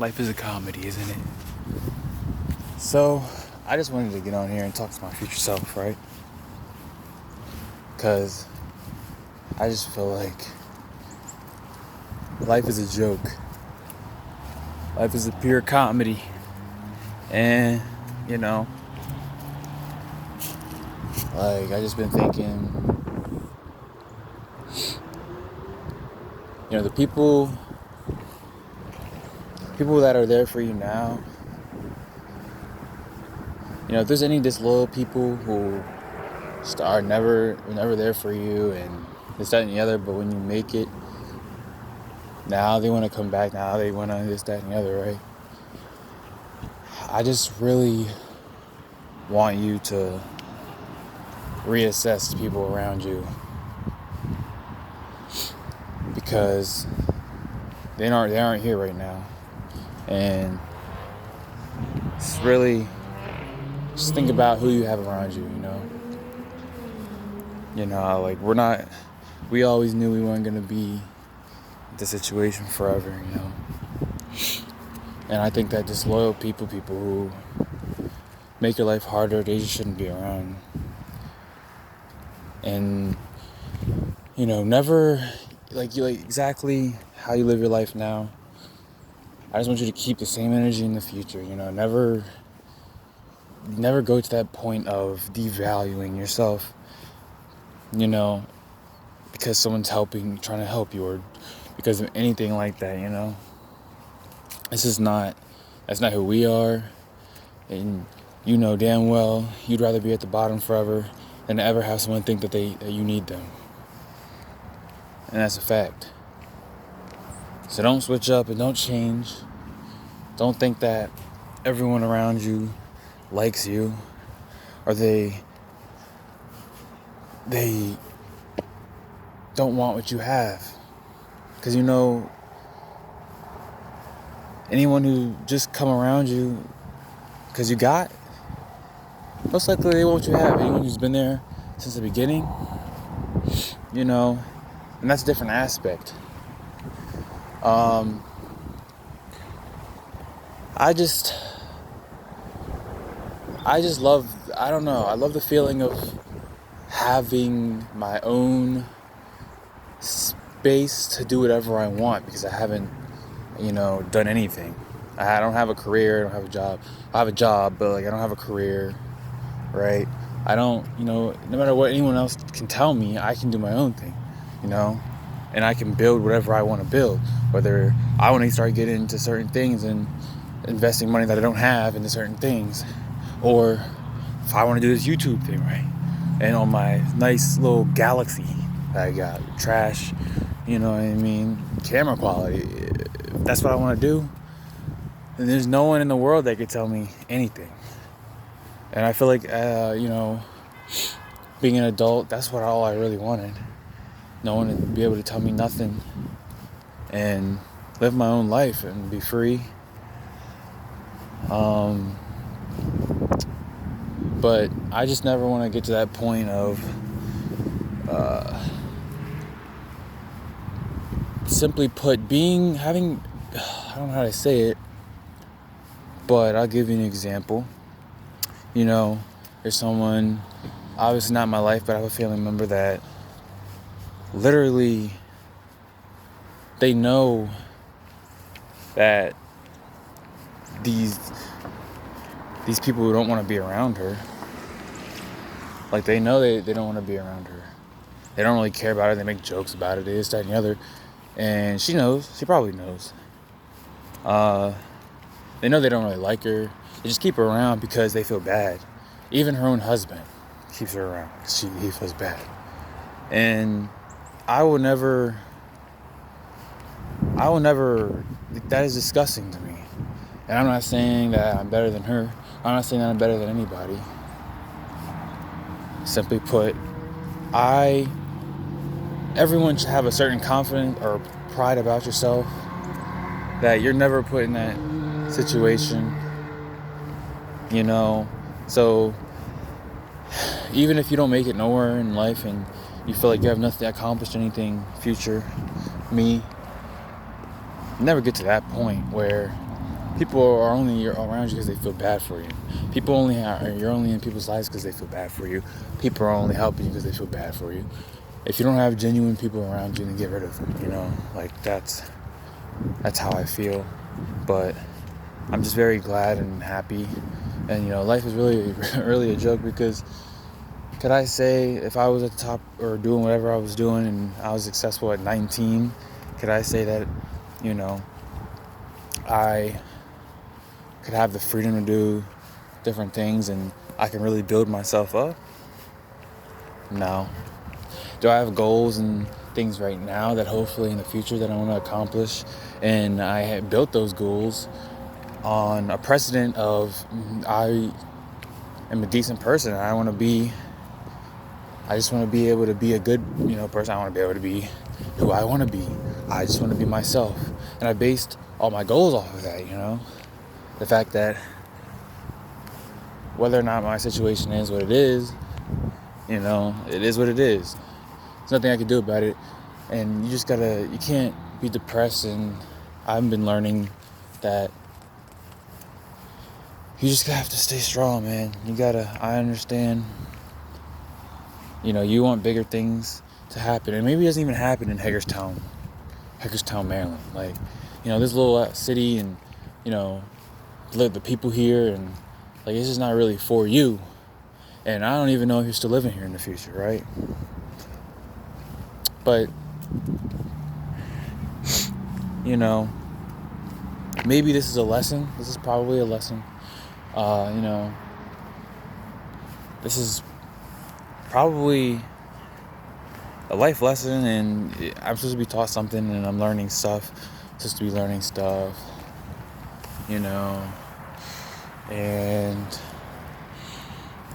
Life is a comedy, isn't it? So, I just wanted to get on here and talk to my future self, right? Because I just feel like life is a joke. Life is a pure comedy. And, I just been thinking, the people that are there for you now, if there's any disloyal people who are never there for you and this, that, and the other, but when you make it, now they want to come back, now they want to this, that, and the other, right? I just really want you to reassess the people around you, because they aren't here right now. And it's really just think about who you have around you, we always knew we weren't going to be in this situation forever, And I think that disloyal people who make your life harder, they just shouldn't be around. And, never, exactly how you live your life now. I just want you to keep the same energy in the future, never go to that point of devaluing yourself, because someone's trying to help you, or because of anything like that, that's not who we are. And you know damn well you'd rather be at the bottom forever than to ever have someone think that you need them. And that's a fact. So don't switch up and don't change. Don't think that everyone around you likes you, or they don't want what you have. Because anyone who just come around you because you got, most likely they want what you have. Anyone who's been there since the beginning, and that's a different aspect. I just love, I love the feeling of having my own space to do whatever I want, because I haven't, done anything. I don't have a career, I don't have a job. I have a job, but I don't have a career, right? I don't, no matter what anyone else can tell me, I can do my own thing, and I can build whatever I want to build, whether I want to start getting into certain things and investing money that I don't have into certain things, or if I want to do this YouTube thing, right? And on my nice little Galaxy that I got, trash, camera quality, if that's what I want to do, then there's no one in the world that could tell me anything. And I feel like, being an adult, that's all I really wanted. No one to be able to tell me nothing, and live my own life and be free. But I just never want to get to that point of simply put, I don't know how to say it, but I'll give you an example. There's someone, obviously not in my life, but I have a family member that literally, they know that these people who don't want to be around her, they know they don't want to be around her. They don't really care about her. They make jokes about it, this, that, and the other. And she probably knows. They know they don't really like her. They just keep her around because they feel bad. Even her own husband keeps her around because he feels bad. And I will never, that is disgusting to me. And I'm not saying that I'm better than her. I'm not saying that I'm better than anybody. Simply put, everyone should have a certain confidence or pride about yourself that you're never put in that situation, So even if you don't make it nowhere in life and you feel like you have nothing accomplished anything future, never get to that point where People are only around you because they feel bad for you. You're only in people's lives because they feel bad for you. People are only helping you because they feel bad for you. If you don't have genuine people around you, then get rid of them. Like that's how I feel. But I'm just very glad and happy. And life is really, really a joke, because could I say if I was at the top or doing whatever I was doing and I was successful at 19, could I say that, I could have the freedom to do different things and I can really build myself up? No. Do I have goals and things right now that hopefully in the future that I want to accomplish? And I had built those goals on a precedent of I am a decent person. I just want to be able to be a good, person. I want to be able to be who I want to be. I just want to be myself. And I based all my goals off of that, The fact that whether or not my situation is what it is, it is what it is. There's nothing I can do about it. And you can't be depressed. And I've been learning that you just have to stay strong, man. I understand, you want bigger things to happen. And maybe it doesn't even happen in Hagerstown, Maryland. Like, this little city and, the people here, and like, it's just not really for you. And I don't even know if you're still living here in the future, right? But, maybe this is a lesson. This is probably a lesson. This is probably a life lesson, and I'm supposed to be taught something, and I'm learning stuff. Supposed to be learning stuff, and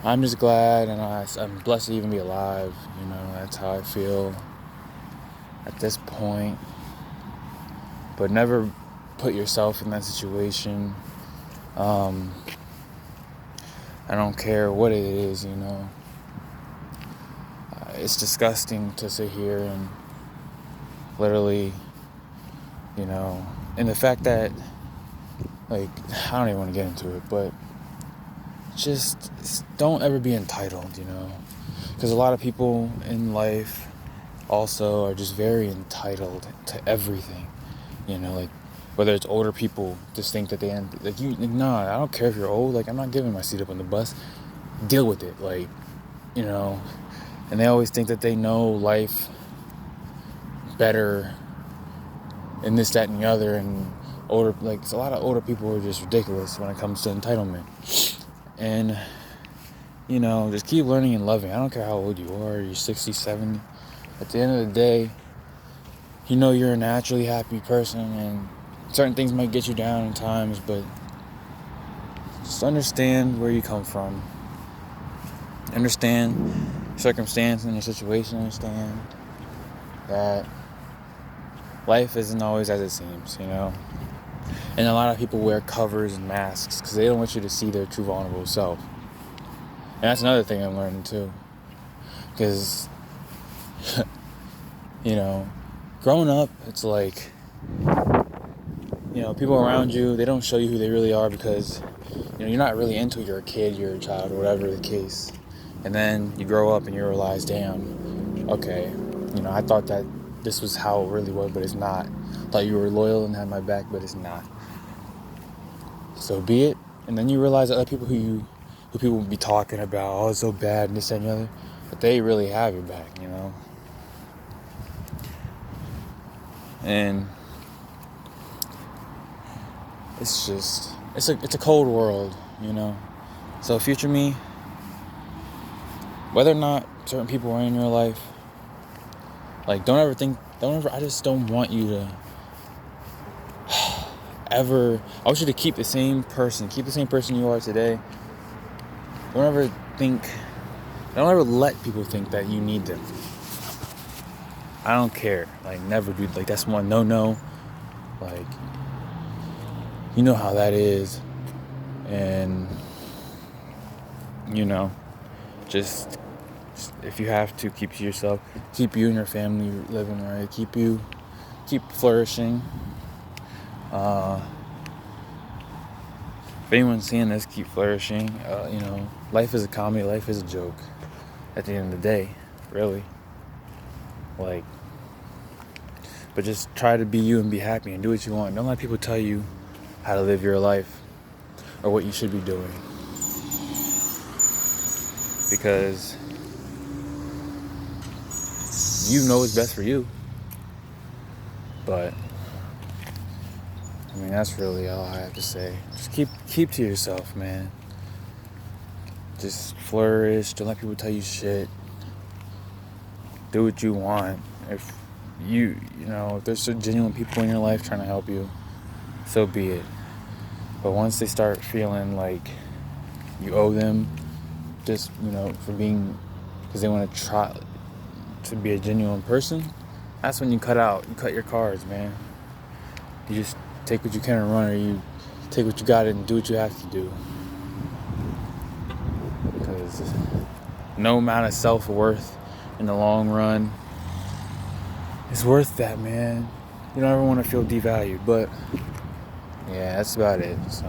I'm just glad, and I'm blessed to even be alive. That's how I feel at this point. But never put yourself in that situation. I don't care what it is, It's disgusting to sit here and literally, and the fact that, like, I don't even want to get into it, but just don't ever be entitled, because a lot of people in life also are just very entitled to everything, like, whether it's older people just think that I don't care if you're old, like, I'm not giving my seat up on the bus, deal with it, like, and they always think that they know life better and this, that, and the other, and it's a lot of older people are just ridiculous when it comes to entitlement. And, just keep learning and loving. I don't care how old you are, you're 60, 70. At the end of the day, you're a naturally happy person, and certain things might get you down at times, but just understand where you come from. Understand your circumstance and your situation. Understand that life isn't always as it seems, And a lot of people wear covers and masks because they don't want you to see their true vulnerable self. And that's another thing I'm learning too. Because, growing up, it's like, people around you, they don't show you who they really are because, you're not really into it. You're a kid, you're a child, or whatever the case. And then you grow up and you realize, damn, okay, I thought that this was how it really was, but it's not. I thought you were loyal and had my back, but it's not. So be it. And then you realize that other people who people would be talking about, oh, it's so bad, and this, that, and the other, but they really have your back, And it's just, it's a cold world, So future me, whether or not certain people are in your life, like, I just don't want you to I want you to keep the same person you are today. Don't ever let people think that you need them. I don't care, like, never do, like, that's one no, like, you know how that is, and, just if you have to, keep to yourself, keep you and your family living right, keep flourishing, If anyone's seeing this, keep flourishing. Life is a comedy, life is a joke. At the end of the day, really. Like, but just try to be you and be happy and do what you want. Don't let people tell you how to live your life or what you should be doing. Because you know what's best for you. But I mean, that's really all I have to say. Just keep to yourself, man. Just flourish. Don't let people tell you shit. Do what you want. If if there's some genuine people in your life trying to help you, so be it. But once they start feeling like you owe them, just, for being, because they want to try to be a genuine person, that's when you cut your cards, man. You just take what you can and run, or you take what you got and do what you have to do. Because no amount of self-worth in the long run is worth that, man. You don't ever want to feel devalued, but yeah, that's about it. So